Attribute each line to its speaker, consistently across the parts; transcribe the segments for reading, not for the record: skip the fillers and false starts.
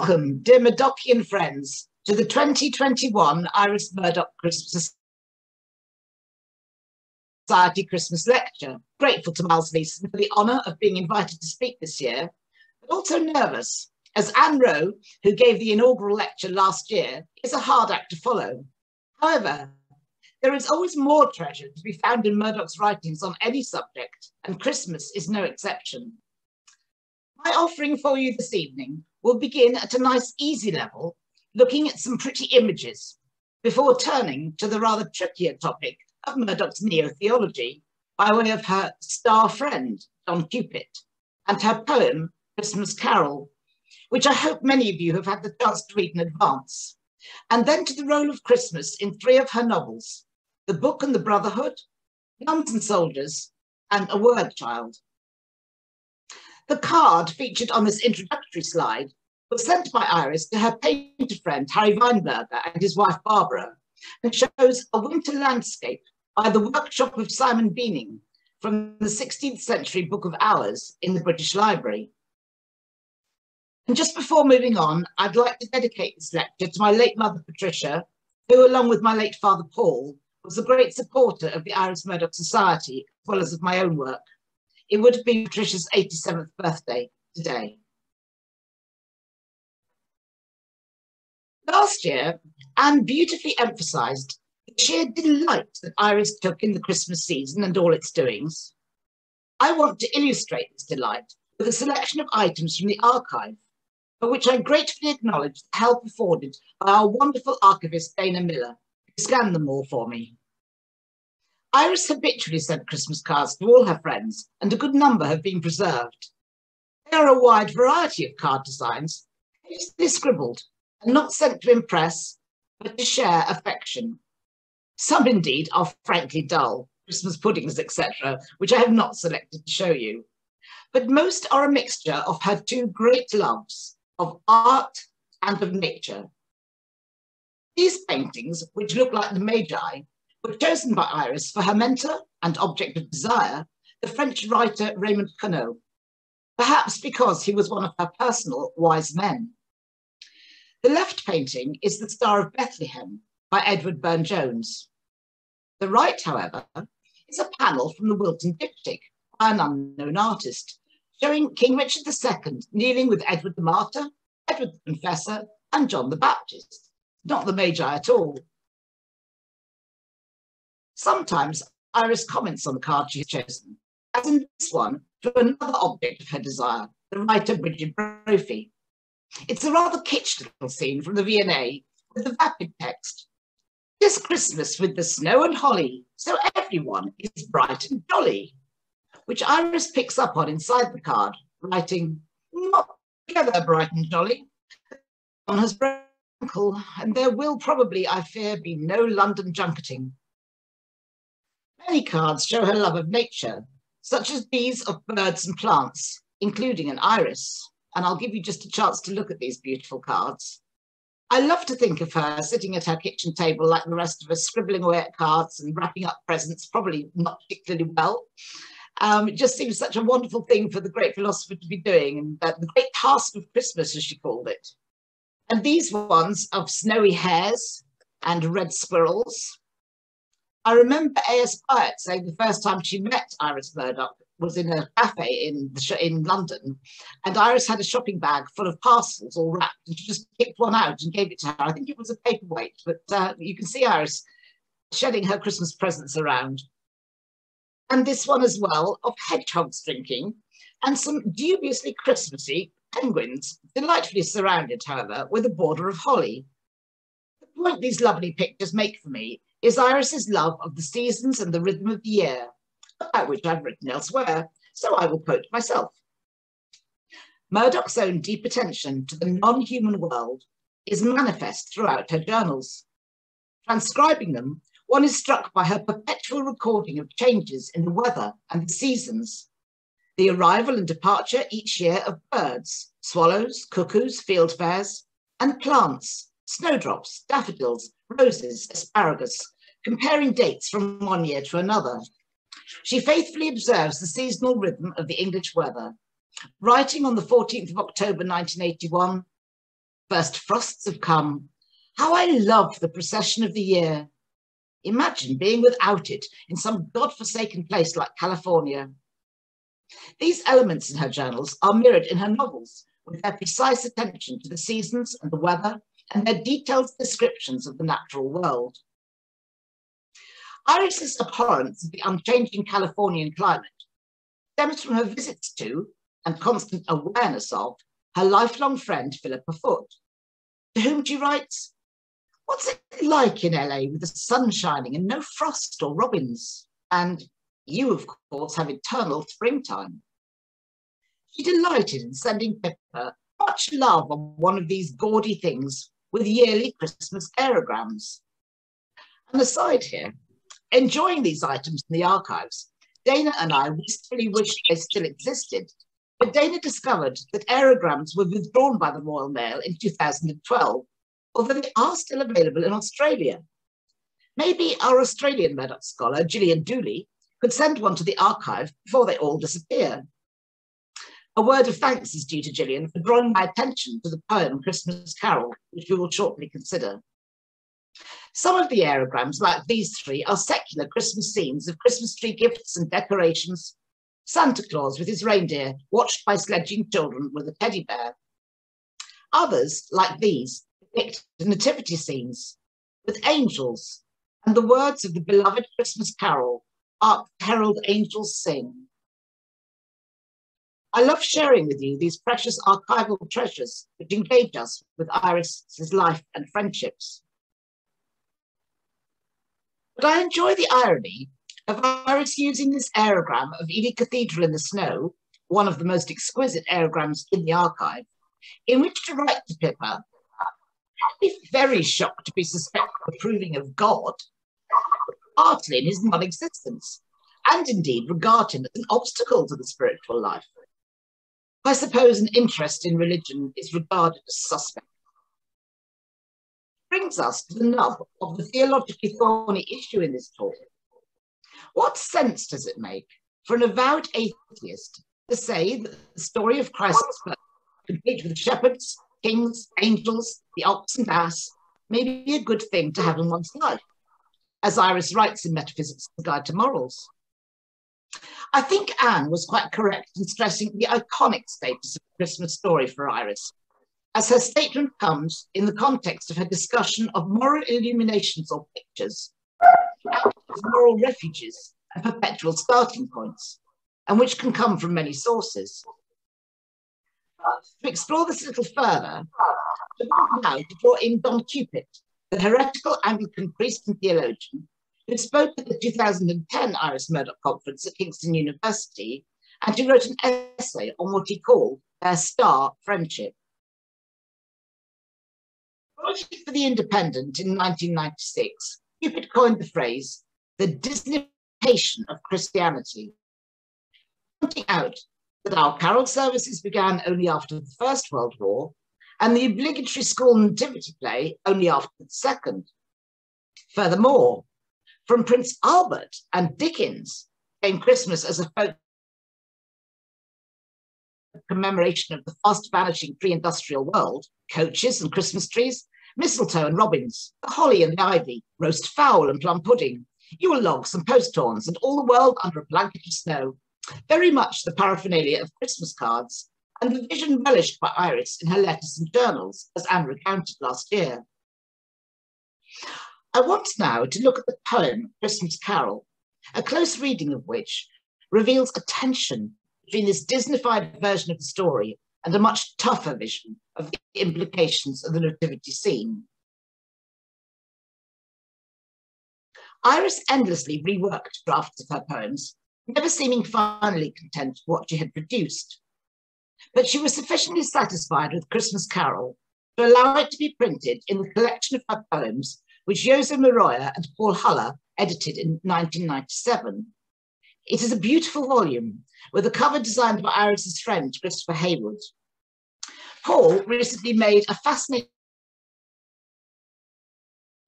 Speaker 1: Welcome, dear Murdochian friends, to the 2021 Iris Murdoch Christmas Society Christmas Lecture. Grateful to Miles Leeson for the honour of being invited to speak this year, but also nervous, as Anne Rowe, who gave the inaugural lecture last year, is a hard act to follow. However, there is always more treasure to be found in Murdoch's writings on any subject, and Christmas is no exception. My offering for you this evening will begin at a nice easy level, looking at some pretty images, before turning to the rather trickier topic of Murdoch's neo-theology by way of her star friend, John Cupid, and her poem, Christmas Carol, which I hope many of you have had the chance to read in advance, and then to the role of Christmas in 3 of her novels, The Book and the Brotherhood, Nuns and Soldiers, and A Word Child. The card featured on this introductory slide was sent by Iris to her painter friend Harry Weinberger and his wife Barbara, and shows a winter landscape by the workshop of Simon Beaning from the 16th century Book of Hours in the British Library. And just before moving on, I'd like to dedicate this lecture to my late mother Patricia, who, along with my late father Paul, was a great supporter of the Iris Murdoch Society, as well as of my own work. It would have been Patricia's 87th birthday today. Last year, Anne beautifully emphasised the sheer delight that Iris took in the Christmas season and all its doings. I want to illustrate this delight with a selection of items from the archive, for which I gratefully acknowledge the help afforded by our wonderful archivist Dana Miller, who scanned them all for me. Iris habitually sent Christmas cards to all her friends, and a good number have been preserved. They are a wide variety of card designs, hastily scribbled, and not sent to impress, but to share affection. Some indeed are frankly dull, Christmas puddings, etc., which I have not selected to show you. But most are a mixture of her 2 great loves, of art and of nature. These paintings, which look like the Magi, were chosen by Iris for her mentor and object of desire, the French writer Raymond Queneau, perhaps because he was one of her personal wise men. The left painting is the Star of Bethlehem by Edward Burne-Jones. The right, however, is a panel from the Wilton Diptych by an unknown artist, showing King Richard II kneeling with Edward the Martyr, Edward the Confessor, and John the Baptist, not the Magi at all. Sometimes Iris comments on the card she's chosen, as in this one, to another object of her desire, the writer Bridget Brophy. It's a rather kitsch little scene from the V&A with the vapid text, "This Christmas with the snow and holly, so everyone is bright and jolly," which Iris picks up on inside the card, writing, "Not together bright and jolly. One has broken, and there will probably, I fear, be no London junketing." Many cards show her love of nature, such as these of birds and plants, including an iris, and I'll give you just a chance to look at these beautiful cards. I love to think of her sitting at her kitchen table like the rest of us, scribbling away at cards and wrapping up presents, probably not particularly well. It just seems such a wonderful thing for the great philosopher to be doing, and the great task of Christmas, as she called it. And these ones of snowy hares and red squirrels. I remember A.S. Byatt saying the first time she met Iris Murdoch was in a cafe in London, and Iris had a shopping bag full of parcels all wrapped, and she just picked one out and gave it to her. I think it was a paperweight, but you can see Iris shedding her Christmas presents around. And this one as well, of hedgehogs drinking, and some dubiously Christmassy penguins, delightfully surrounded, however, with a border of holly. The point these lovely pictures make for me is Iris's love of the seasons and the rhythm of the year, about which I've written elsewhere, so I will quote myself. Murdoch's own deep attention to the non-human world is manifest throughout her journals. Transcribing them, one is struck by her perpetual recording of changes in the weather and the seasons, the arrival and departure each year of birds, swallows, cuckoos, fieldfares, and plants, snowdrops, daffodils, roses, asparagus, comparing dates from one year to another. She faithfully observes the seasonal rhythm of the English weather, writing on the 14th of October 1981, First frosts have come. How I love the procession of the year. Imagine being without it in some godforsaken place like California. These elements in her journals are mirrored in her novels, with their precise attention to the seasons and the weather and their detailed descriptions of the natural world. Iris's abhorrence of the unchanging Californian climate stems from her visits to and constant awareness of her lifelong friend Philippa Foot, to whom she writes, "What's it like in LA with the sun shining and no frost or robins? And you, of course, have eternal springtime." She delighted in sending Pippa much love on one of these gaudy things with yearly Christmas aerograms. An aside here, enjoying these items in the archives, Dana and I wistfully wished they still existed, but Dana discovered that aerograms were withdrawn by the Royal Mail in 2012, although they are still available in Australia. Maybe our Australian Murdoch scholar, Gillian Dooley, could send one to the archive before they all disappear. A word of thanks is due to Gillian for drawing my attention to the poem Christmas Carol, which we will shortly consider. Some of the aerograms, like these three, are secular Christmas scenes of Christmas tree gifts and decorations, Santa Claus with his reindeer, watched by sledging children with a teddy bear. Others, like these, depict nativity scenes with angels and the words of the beloved Christmas carol, "Hark, herald angels sing." I love sharing with you these precious archival treasures which engage us with Iris's life and friendships. But I enjoy the irony of Iris using this aerogram of Ely Cathedral in the snow, one of the most exquisite aerograms in the archive, in which to write to Pippa, "I'd be very shocked to be suspected of approving of God, partly in his non-existence, and indeed regard him as an obstacle to the spiritual life. I suppose an interest in religion is regarded as suspect." Brings us to the nub of the theologically thorny issue in this talk. What sense does it make for an avowed atheist to say that the story of Christ's birth, complete with shepherds, kings, angels, the ox and ass, may be a good thing to have in one's life, as Iris writes in Metaphysics, The Guide to Morals? I think Anne was quite correct in stressing the iconic status of the Christmas story for Iris, as her statement comes in the context of her discussion of moral illuminations or pictures, as moral refuges and perpetual starting points, and which can come from many sources. But to explore this a little further, I want now to draw in Don Cupid, the heretical Anglican priest and theologian, who spoke at the 2010 Iris Murdoch Conference at Kingston University, and who wrote an essay on what he called their star friendship. Writing for The Independent in 1996, Cupid coined the phrase, "the Disneyfication of Christianity," pointing out that our carol services began only after the First World War, and the obligatory school nativity play only after the Second. Furthermore, from Prince Albert and Dickens came Christmas as a folk commemoration of the fast vanishing pre-industrial world, coaches and Christmas trees, mistletoe and robins, the holly and the ivy, roast fowl and plum pudding, Yule logs and post horns, and all the world under a blanket of snow. Very much the paraphernalia of Christmas cards, and the vision relished by Iris in her letters and journals, as Anne recounted last year. I want now to look at the poem Christmas Carol, a close reading of which reveals a tension between this Disneyfied version of the story and a much tougher vision of the implications of the nativity scene. Iris endlessly reworked drafts of her poems, never seeming finally content with what she had produced. But she was sufficiently satisfied with Christmas Carol to allow it to be printed in the collection of her poems, which Jose Maroya and Paul Huller edited in 1997. It is a beautiful volume with a cover designed by Iris's friend, Christopher Haywood. Paul recently made a fascinating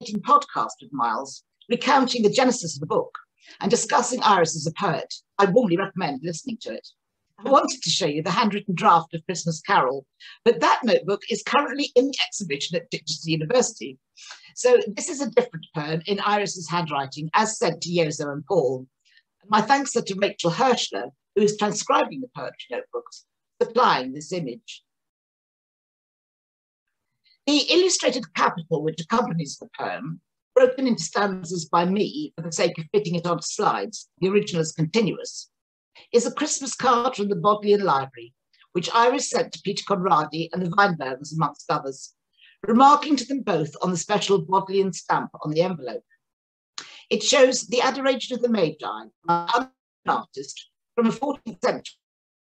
Speaker 1: podcast with Miles, recounting the genesis of the book and discussing Iris as a poet. I warmly recommend listening to it. I wanted to show you the handwritten draft of Christmas Carol, but that notebook is currently in the exhibition at Chichester University. So this is a different poem in Iris's handwriting, as sent to Yozo and Paul. My thanks are to Rachel Hirschler, who is transcribing the poetry notebooks, supplying this image. The illustrated capital which accompanies the poem, broken into stanzas by me for the sake of fitting it onto slides, the original is continuous, is a Christmas card from the Bodleian Library, which Iris sent to Peter Conradi and the Weinbergs, amongst others, remarking to them both on the special Bodleian stamp on the envelope. It shows the adoration of the Magi by an artist from a 14th century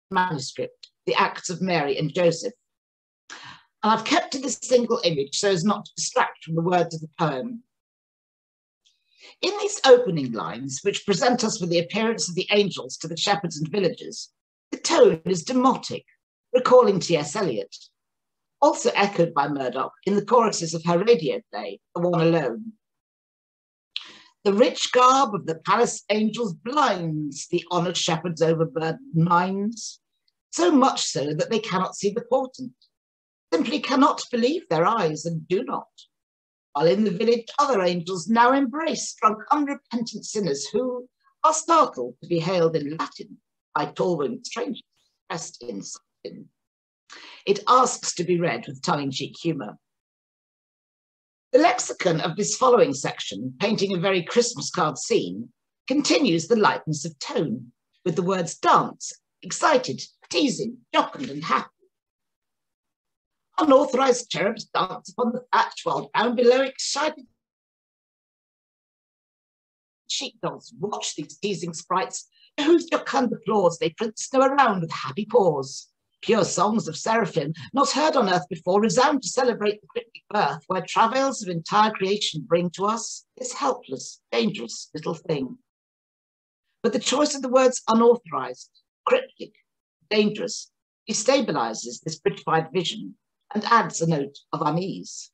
Speaker 1: manuscript, The Acts of Mary and Joseph. And I've kept to this single image so as not to distract from the words of the poem. In these opening lines, which present us with the appearance of the angels to the shepherds and villagers, the tone is demotic, recalling T.S. Eliot, also echoed by Murdoch in the choruses of her radio play, The One Alone. The rich garb of the palace angels blinds the honoured shepherds' overburdened minds, so much so that they cannot see the portent, simply cannot believe their eyes and do not. While in the village, other angels now embrace drunk, unrepentant sinners who are startled to be hailed in Latin by tall-winged strangers dressed in satin. It asks to be read with tongue-in-cheek humour. The lexicon of this following section, painting a very Christmas card scene, continues the lightness of tone, with the words dance, excited, teasing, jocund and happy. Unauthorised cherubs dance upon the thatch, while down below excited sheepdogs watch these teasing sprites, whose jocund applause they print snow around with happy paws. Pure songs of seraphim, not heard on earth before, resound to celebrate the cryptic birth, where travails of entire creation bring to us this helpless, dangerous little thing. But the choice of the words unauthorised, cryptic, dangerous, destabilises this Britified vision and adds a note of unease.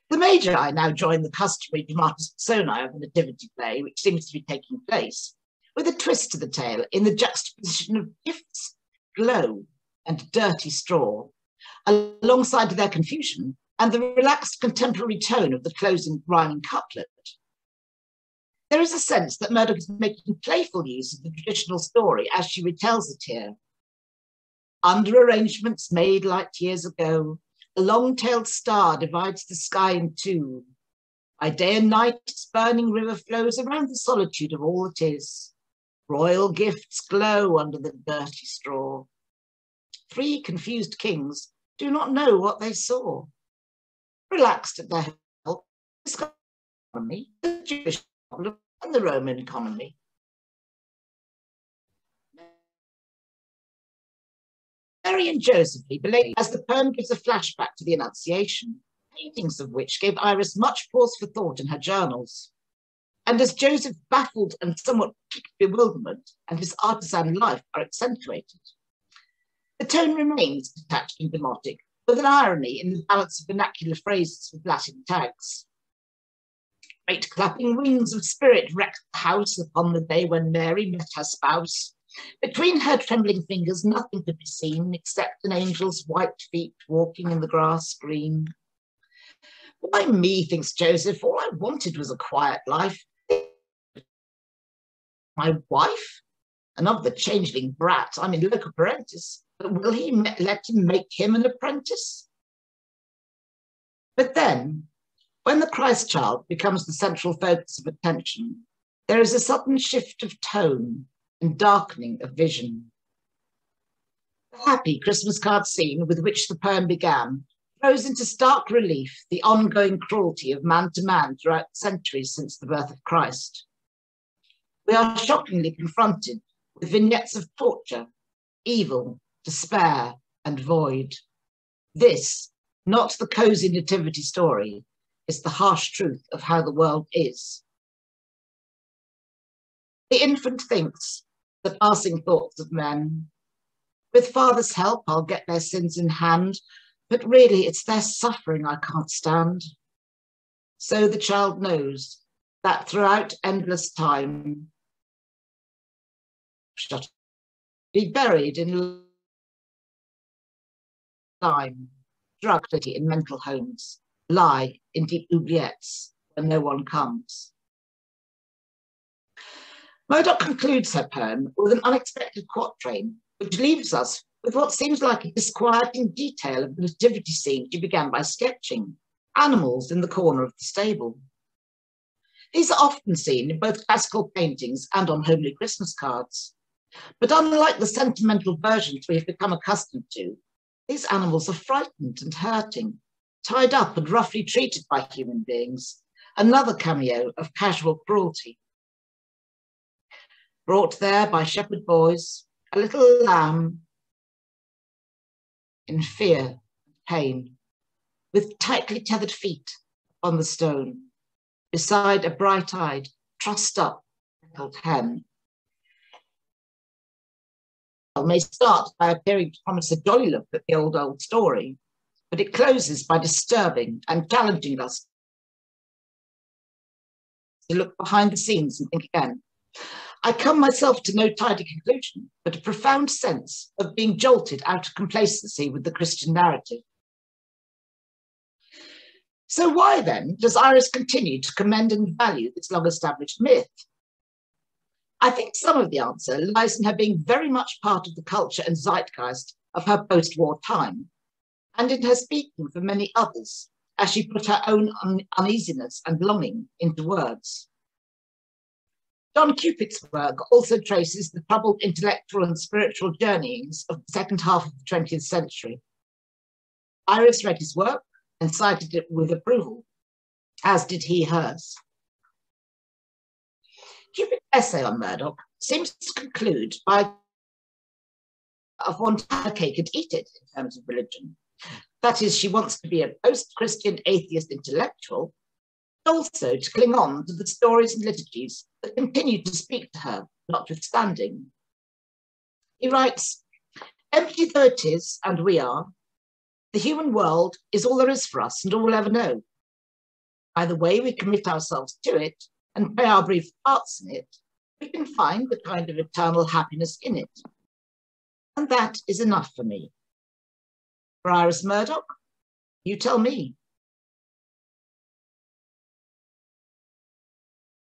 Speaker 1: The Magi now join the customary dramatis personae of the nativity play, which seems to be taking place, with a twist to the tale in the juxtaposition of gifts, glow, and dirty straw, alongside their confusion and the relaxed contemporary tone of the closing rhyming couplet. There is a sense that Murdoch is making playful use of the traditional story as she retells it here. Under arrangements made light years ago, a long-tailed star divides the sky in two. By day and night, its burning river flows around the solitude of all that is. Royal gifts glow under the dirty straw. Three confused kings do not know what they saw. Relaxed at their help, the economy, the Jewish problem, and the Roman economy. Mary and Joseph believe, as the poem gives a flashback to the Annunciation, paintings of which gave Iris much pause for thought in her journals. And as Joseph's baffled and somewhat bewilderment and his artisan life are accentuated, the tone remains detached and demotic, with an irony in the balance of vernacular phrases with Latin tags. Great clapping wings of spirit wrecked the house upon the day when Mary met her spouse. Between her trembling fingers, nothing could be seen except an angel's white feet walking in the grass green. Why me, thinks Joseph, all I wanted was a quiet life. My wife? And of the changeling brat, I'm in loco parentis, but will he let him make him an apprentice? But then, when the Christ child becomes the central focus of attention, there is a sudden shift of tone and darkening of vision. The happy Christmas card scene with which the poem began throws into stark relief the ongoing cruelty of man to man throughout centuries since the birth of Christ. We are shockingly confronted with vignettes of torture, evil, despair, and void. This, not the cosy nativity story, is the harsh truth of how the world is. The infant thinks the passing thoughts of men. With Father's help, I'll get their sins in hand, but really it's their suffering I can't stand. So the child knows that throughout endless time, shut be buried in lime, drugged in mental homes, lie in deep oubliettes where no one comes. Murdoch concludes her poem with an unexpected quatrain, which leaves us with what seems like a disquieting detail of the nativity scene she began by sketching, animals in the corner of the stable. These are often seen in both classical paintings and on homely Christmas cards. But unlike the sentimental versions we have become accustomed to, these animals are frightened and hurting, tied up and roughly treated by human beings, another cameo of casual cruelty. Brought there by shepherd boys, a little lamb in fear and pain, with tightly tethered feet on the stone, beside a bright-eyed, trussed-up little hen. May start by appearing to promise a jolly look at the old story, but it closes by disturbing and challenging us to look behind the scenes and think again. I come myself to no tidy conclusion, but a profound sense of being jolted out of complacency with the Christian narrative. So why then does Iris continue to commend and value this long-established myth? I think some of the answer lies in her being very much part of the culture and zeitgeist of her post-war time, and in her speaking for many others, as she put her own uneasiness and longing into words. John Cupid's work also traces the troubled intellectual and spiritual journeyings of the second half of the 20th century. Iris read his work and cited it with approval, as did he hers. Cupid's essay on Murdoch seems to conclude by of one to have a cake and eat it in terms of religion. That is, she wants to be a post-Christian atheist intellectual, but also to cling on to the stories and liturgies that continue to speak to her, notwithstanding. He writes, empty though it is, and we are, the human world is all there is for us and all we'll ever know. By the way we commit ourselves to it and play our brief parts in it, we can find the kind of eternal happiness in it. And that is enough for me. For Iris Murdoch, you tell me.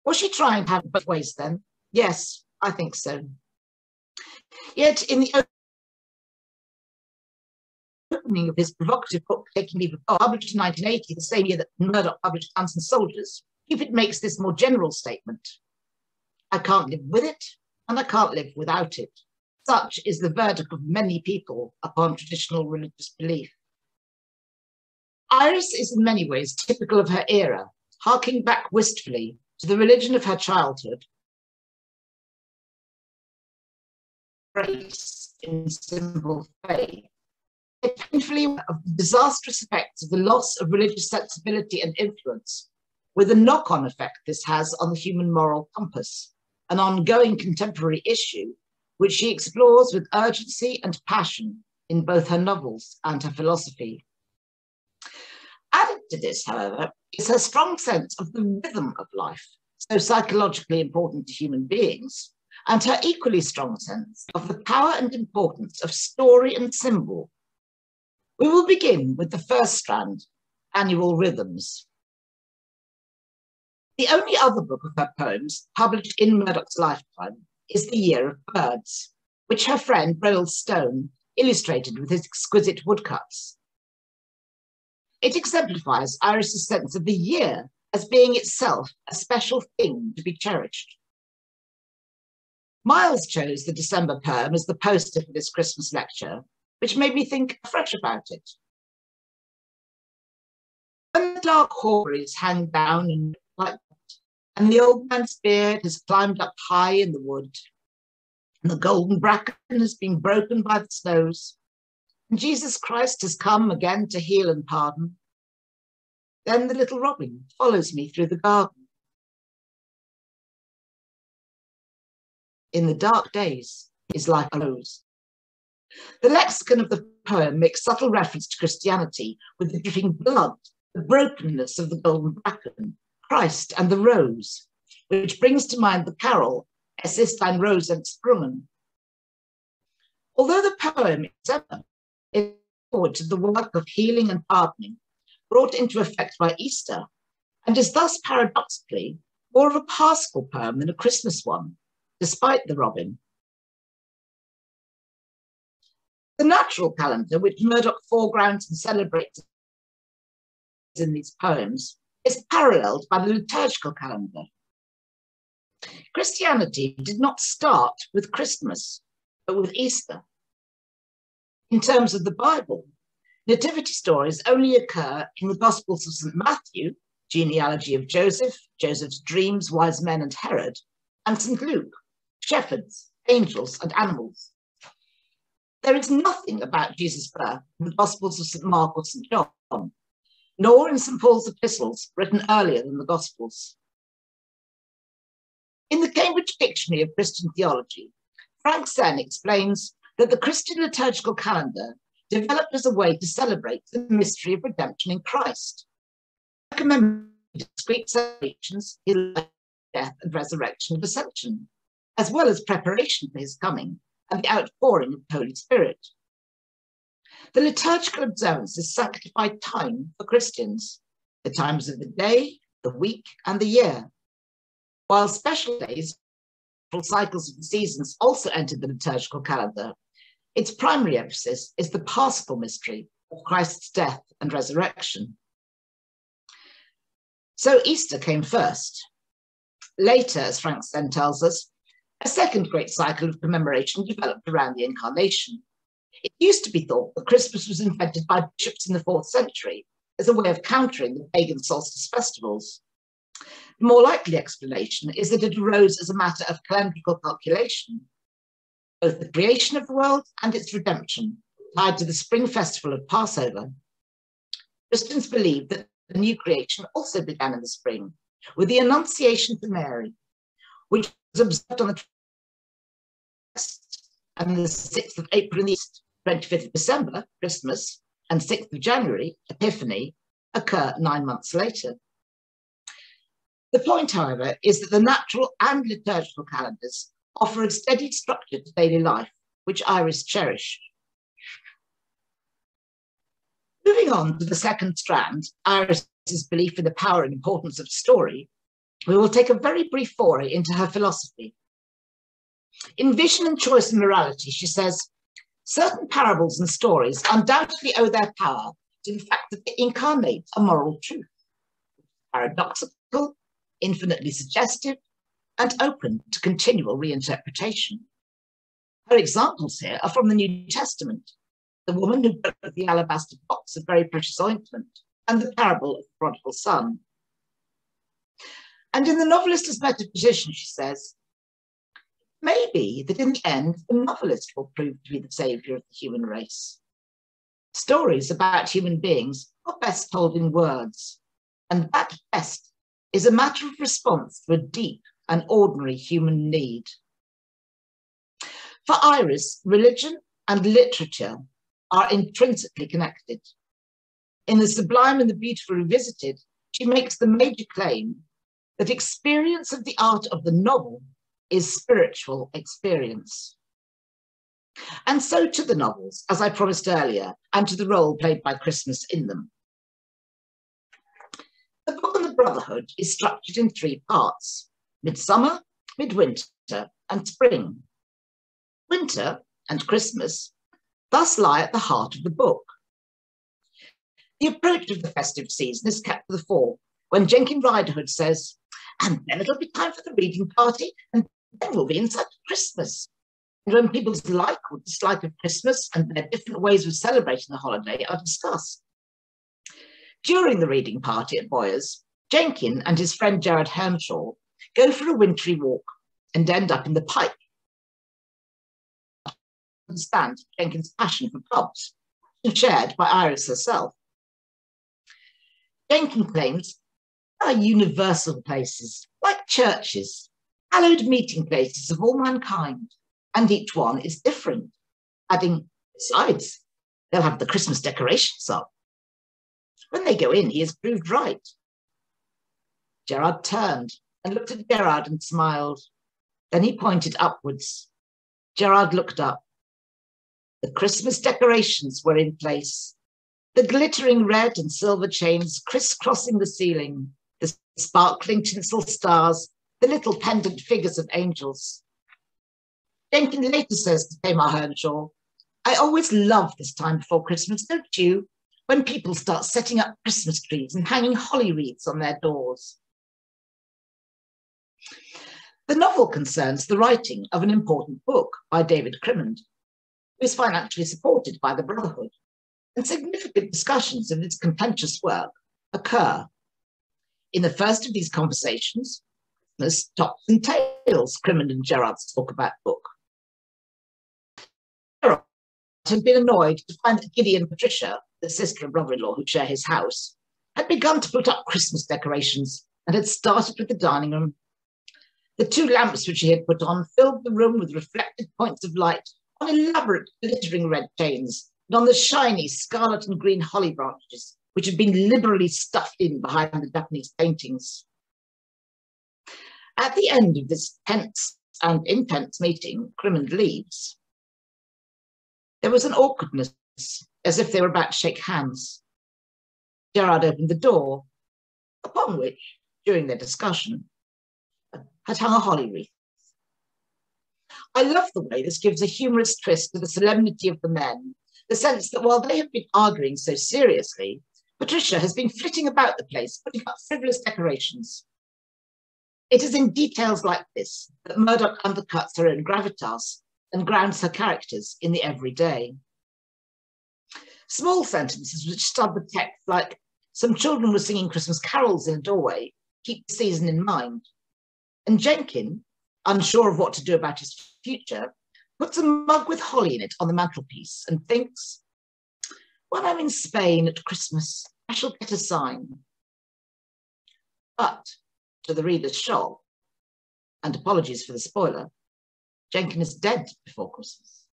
Speaker 1: Was she trying to have it both ways then? Yes, I think so. Yet in the opening of his provocative book, Taking Leave of God, published in 1980, the same year that Murdoch published Guns and Soldiers, Cupid makes this more general statement. I can't live with it, and I can't live without it. Such is the verdict of many people upon traditional religious belief. Iris is in many ways typical of her era, harking back wistfully to the religion of her childhood, grace in simple faith, painfully aware of the disastrous effects of the loss of religious sensibility and influence, with the knock-on effect this has on the human moral compass, an ongoing contemporary issue which she explores with urgency and passion in both her novels and her philosophy. Added to this, however, is her strong sense of the rhythm of life, so psychologically important to human beings, and her equally strong sense of the power and importance of story and symbol. We will begin with the first strand, annual rhythms. The only other book of her poems published in Murdoch's lifetime is The Year of Birds, which her friend Roald Stone illustrated with his exquisite woodcuts. It exemplifies Iris's sense of the year as being itself a special thing to be cherished. Miles chose the December poem as the poster for this Christmas lecture, which made me think afresh about it. When the dark hawberries hang down and like and the old man's beard has climbed up high in the wood, and the golden bracken has been broken by the snows, and Jesus Christ has come again to heal and pardon, then the little robin follows me through the garden. In the dark days is like a rose. The lexicon of the poem makes subtle reference to Christianity with the dripping blood, the brokenness of the golden bracken, Christ and the rose, which brings to mind the carol Es ist ein Rose entsprungen. Although the poem itself is forward to the work of healing and pardoning brought into effect by Easter, and is thus paradoxically more of a Paschal poem than a Christmas one, despite the robin. The natural calendar, which Murdoch foregrounds and celebrates in these poems, is paralleled by the liturgical calendar. Christianity did not start with Christmas, but with Easter. In terms of the Bible, nativity stories only occur in the Gospels of St. Matthew, genealogy of Joseph, Joseph's dreams, wise men and Herod, and St. Luke, shepherds, angels and animals. There is nothing about Jesus' birth in the Gospels of St. Mark or St. John, nor in St. Paul's epistles written earlier than the Gospels. In the Cambridge Dictionary of Christian Theology, Frank Sen explains that the Christian liturgical calendar developed as a way to celebrate the mystery of redemption in Christ, commemorating discrete celebrations, his life, death and resurrection and ascension, as well as preparation for his coming and the outpouring of the Holy Spirit. The liturgical observances sanctify time for Christians, the times of the day, the week, and the year, while special days, cycles of the seasons also entered the liturgical calendar. Its primary emphasis is the Paschal mystery of Christ's death and resurrection. So Easter came first. Later, as Frank Sen tells us, a second great cycle of commemoration developed around the Incarnation. It used to be thought that Christmas was invented by bishops in the 4th century as a way of countering the pagan solstice festivals. The more likely explanation is that it arose as a matter of calendrical calculation, both the creation of the world and its redemption, tied to the spring festival of Passover. Christians believe that the new creation also began in the spring, with the Annunciation to Mary, which was observed on the 6th of April in the East, 25th of December, Christmas, and 6th of January, Epiphany, occur 9 months later. The point, however, is that the natural and liturgical calendars offer a steady structure to daily life, which Iris cherished. Moving on to the second strand, Iris's belief in the power and importance of story, we will take a very brief foray into her philosophy. In Vision and Choice and Morality, she says, certain parables and stories undoubtedly owe their power to the fact that they incarnate a moral truth, paradoxical, infinitely suggestive, and open to continual reinterpretation. Her examples here are from the New Testament, the woman who broke the alabaster box of very precious ointment, and the parable of the prodigal son. And in the novelist's metaphysician, she says, maybe that in the end, the novelist will prove to be the saviour of the human race. Stories about human beings are best told in words, and that best is a matter of response to a deep and ordinary human need. For Iris, religion and literature are intrinsically connected. In The Sublime and the Beautiful Revisited, she makes the major claim that experience of the art of the novel is spiritual experience. And so to the novels, as I promised earlier, and to the role played by Christmas in them. The Book on the Brotherhood is structured in 3 parts: midsummer, midwinter, and spring. Winter and Christmas thus lie at the heart of the book. The approach of the festive season is kept to the fore when Jenkin Riderhood says, and then it'll be time for the reading party, and then we'll be inside Christmas. And when people's like or dislike of Christmas and their different ways of celebrating the holiday are discussed. During the reading party at Boyers, Jenkin and his friend Gerard Hermshaw go for a wintry walk and end up in the Pike. Understand Jenkin's passion for pubs, shared by Iris herself. Jenkin claims there are universal places, like churches, hallowed meeting places of all mankind, and each one is different, adding, besides, they'll have the Christmas decorations up. When they go in, he is proved right. Gerard turned and looked at Gerard and smiled. Then he pointed upwards. Gerard looked up. The Christmas decorations were in place, the glittering red and silver chains crisscrossing the ceiling, the sparkling tinsel stars, the little pendant figures of angels. Jenkins later says to Tamar Earnshaw, "I always love this time before Christmas, don't you? When people start setting up Christmas trees and hanging holly wreaths on their doors." The novel concerns the writing of an important book by David Crimond, who is financially supported by the Brotherhood, and significant discussions of its contentious work occur. In the first of these conversations, Christmas tops and tails Crimond and Gerard's talk about book. Gerard had been annoyed to find that Giddy and Patricia, the sister and brother-in-law who share his house, had begun to put up Christmas decorations and had started with the dining room. The 2 lamps which he had put on filled the room with reflected points of light on elaborate glittering red chains and on the shiny scarlet and green holly branches which had been liberally stuffed in behind the Japanese paintings. At the end of this tense and intense meeting, Crimond leaves. There was an awkwardness, as if they were about to shake hands. Gerard opened the door, upon which, during their discussion, had hung a holly wreath. I love the way this gives a humorous twist to the solemnity of the men, the sense that while they have been arguing so seriously, Patricia has been flitting about the place, putting up frivolous decorations. It is in details like this that Murdoch undercuts her own gravitas and grounds her characters in the everyday. Small sentences which stub the text, like "some children were singing Christmas carols in a doorway," keep the season in mind. And Jenkins, unsure of what to do about his future, puts a mug with holly in it on the mantelpiece and thinks, "When I'm in Spain at Christmas, I shall get a sign." But, to the reader's shock, and apologies for the spoiler, Jenkins is dead before Christmas.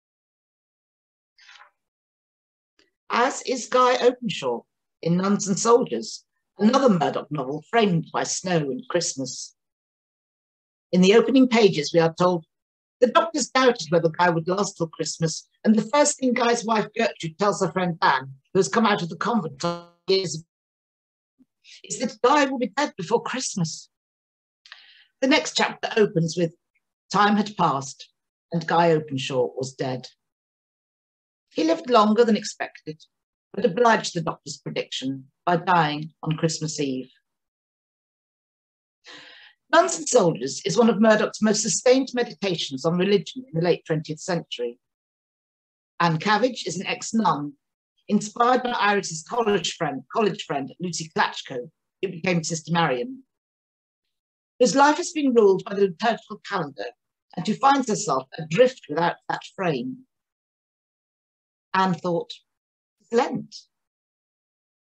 Speaker 1: As is Guy Openshaw in Nuns and Soldiers, another Murdoch novel framed by snow and Christmas. In the opening pages, we are told, the doctors doubted whether Guy would last till Christmas, and the first thing Guy's wife Gertrude tells her friend Dan, who has come out of the convent years ago, is that Guy will be dead before Christmas. The next chapter opens with, time had passed, and Guy Openshaw was dead. He lived longer than expected, but obliged the doctor's prediction by dying on Christmas Eve. Nuns and Soldiers is one of Murdoch's most sustained meditations on religion in the late 20th century. Anne Cabbage is an ex-nun, inspired by Iris's college friend Lucy Klatchko, who became Sister Marian, whose life has been ruled by the liturgical calendar and who finds herself adrift without that frame. Anne thought, "It's Lent.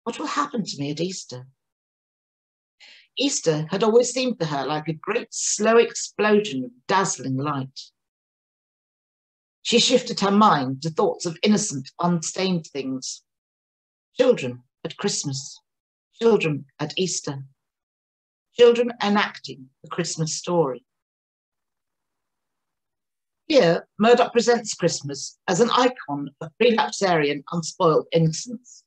Speaker 1: What will happen to me at Easter?" Easter had always seemed to her like a great slow explosion of dazzling light. She shifted her mind to thoughts of innocent, unstained things. Children at Christmas, children at Easter, children enacting the Christmas story. Here, Murdoch presents Christmas as an icon of prelapsarian, unspoiled innocence.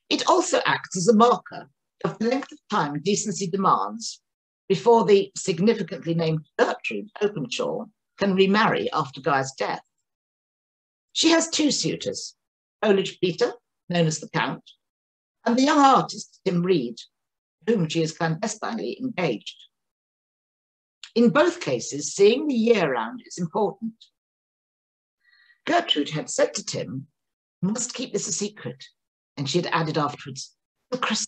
Speaker 1: It also acts as a marker of the length of time decency demands before the significantly named Gertrude Openshaw can remarry after Guy's death. She has 2 suitors, Polish Peter, known as the Count, and the young artist Tim Reed, whom she is clandestinely engaged. In both cases, seeing the year round is important. Gertrude had said to Tim, "You must keep this a secret," and she had added afterwards, "till Christmas."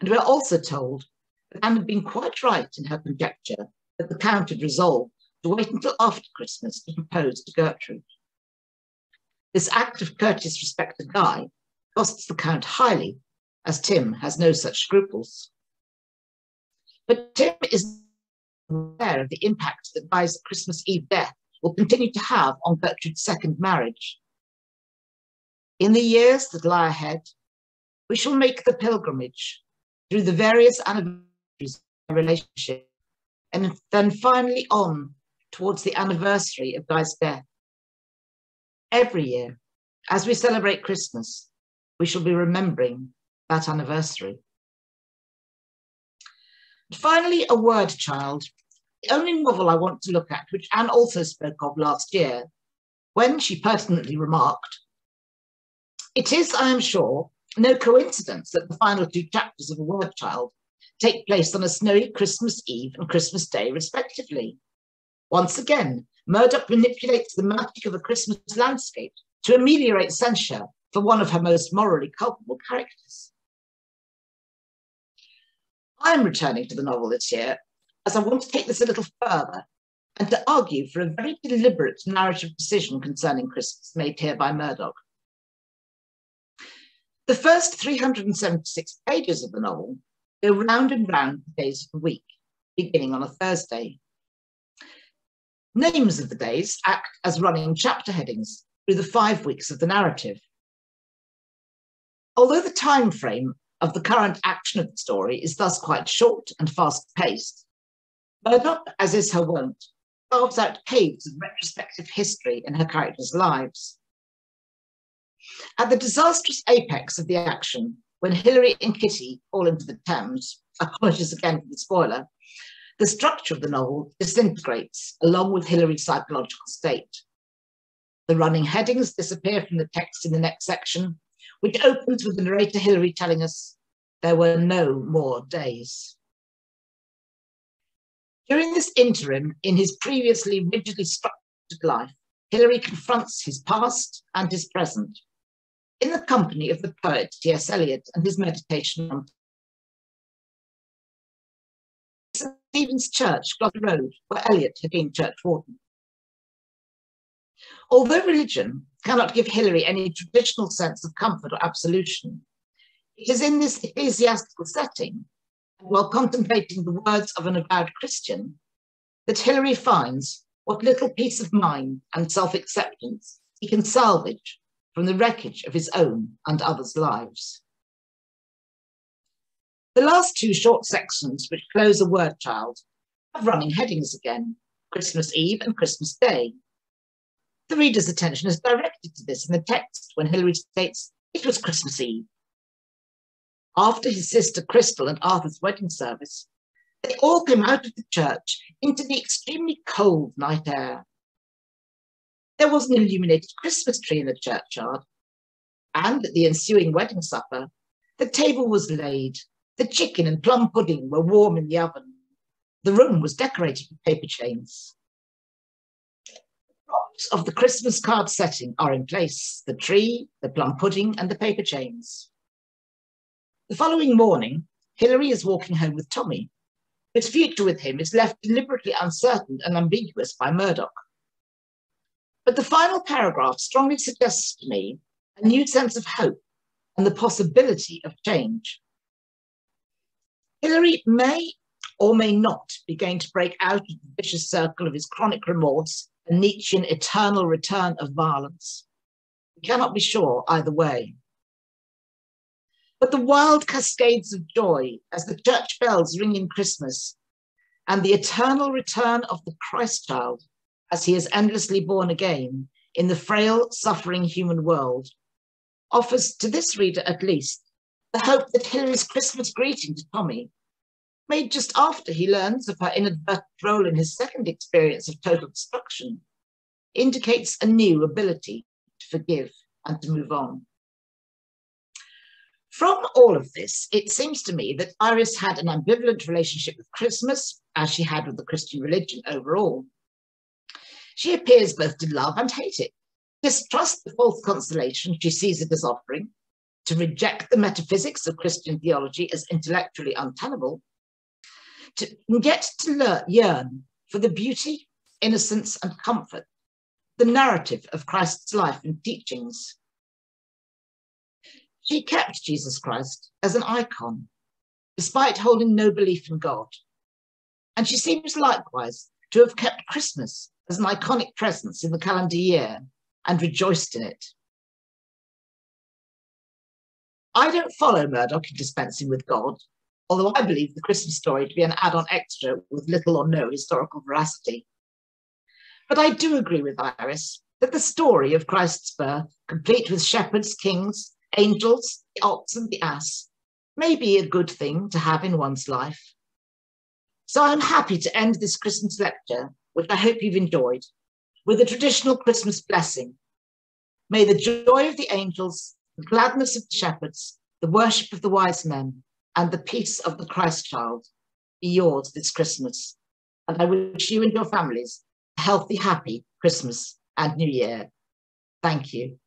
Speaker 1: And we are also told that Anne had been quite right in her conjecture that the Count had resolved to wait until after Christmas to propose to Gertrude. This act of courteous respect to Guy costs the Count highly, as Tim has no such scruples. But Tim is aware of the impact that Guy's Christmas Eve death will continue to have on Gertrude's second marriage. In the years that lie ahead, we shall make the pilgrimage through the various anniversaries of our relationship, and then finally on towards the anniversary of Guy's death, Every year, as we celebrate Christmas, we shall be remembering that anniversary. Finally, A Word Child, the only novel I want to look at, which Anne also spoke of last year, when she pertinently remarked, "It is, I am sure, no coincidence that the final two chapters of A Word Child take place on a snowy Christmas Eve and Christmas Day, respectively. Once again, Murdoch manipulates the magic of a Christmas landscape to ameliorate censure for one of her most morally culpable characters." I am returning to the novel this year as I want to take this a little further and to argue for a very deliberate narrative decision concerning Christmas made here by Murdoch. The first 376 pages of the novel go round and round the days of the week, beginning on a Thursday. Names of the days act as running chapter headings through the 5 weeks of the narrative. Although the time frame of the current action of the story is thus quite short and fast-paced, Murdoch, as is her wont, carves out caves of retrospective history in her characters' lives. At the disastrous apex of the action, when Hilary and Kitty fall into the Thames, apologies again for the spoiler, the structure of the novel disintegrates along with Hilary's psychological state. The running headings disappear from the text in the next section, which opens with the narrator Hilary telling us there were no more days. During this interim in his previously rigidly structured life, Hilary confronts his past and his present in the company of the poet T.S. Eliot and his meditation on St. Stephen's Church, Gloucester Road, where Eliot had been churchwarden. Although religion cannot give Hilary any traditional sense of comfort or absolution, it is in this ecclesiastical setting, while contemplating the words of an avowed Christian, that Hilary finds what little peace of mind and self-acceptance he can salvage from the wreckage of his own and others' lives. The last two short sections, which close A Word Child, have running headings again, Christmas Eve and Christmas Day. The reader's attention is directed to this in the text when Hilary states, "It was Christmas Eve." After his sister Crystal and Arthur's wedding service, they all came out of the church into the extremely cold night air. There was an illuminated Christmas tree in the churchyard, and at the ensuing wedding supper, the table was laid, the chicken and plum pudding were warm in the oven, the room was decorated with paper chains. The props of the Christmas card setting are in place, the tree, the plum pudding, and the paper chains. The following morning, Hilary is walking home with Tommy. His future with him is left deliberately uncertain and ambiguous by Murdoch. But the final paragraph strongly suggests to me a new sense of hope and the possibility of change. Hilary may or may not be going to break out of the vicious circle of his chronic remorse and Nietzschean eternal return of violence. We cannot be sure either way. But the wild cascades of joy as the church bells ring in Christmas and the eternal return of the Christ child as he is endlessly born again in the frail, suffering human world offers to this reader at least the hope that Hilary's Christmas greeting to Tommy, made just after he learns of her inadvertent role in his second experience of total destruction, indicates a new ability to forgive and to move on. From all of this, it seems to me that Iris had an ambivalent relationship with Christmas, as she had with the Christian religion overall. She appears both to love and hate it, distrust the false consolation she sees it as offering, to reject the metaphysics of Christian theology as intellectually untenable, yet to yearn for the beauty, innocence, and comfort, the narrative of Christ's life and teachings. She kept Jesus Christ as an icon, despite holding no belief in God. And she seems likewise to have kept Christmas as an iconic presence in the calendar year and rejoiced in it. I don't follow Murdoch in dispensing with God, although I believe the Christmas story to be an add-on extra with little or no historical veracity. But I do agree with Iris that the story of Christ's birth, complete with shepherds, kings, angels, the ox and the ass, may be a good thing to have in one's life. So I'm happy to end this Christmas lecture, which I hope you've enjoyed, with a traditional Christmas blessing. May the joy of the angels, the gladness of the shepherds, the worship of the wise men, and the peace of the Christ child be yours this Christmas. And I wish you and your families a healthy, happy Christmas and New Year. Thank you.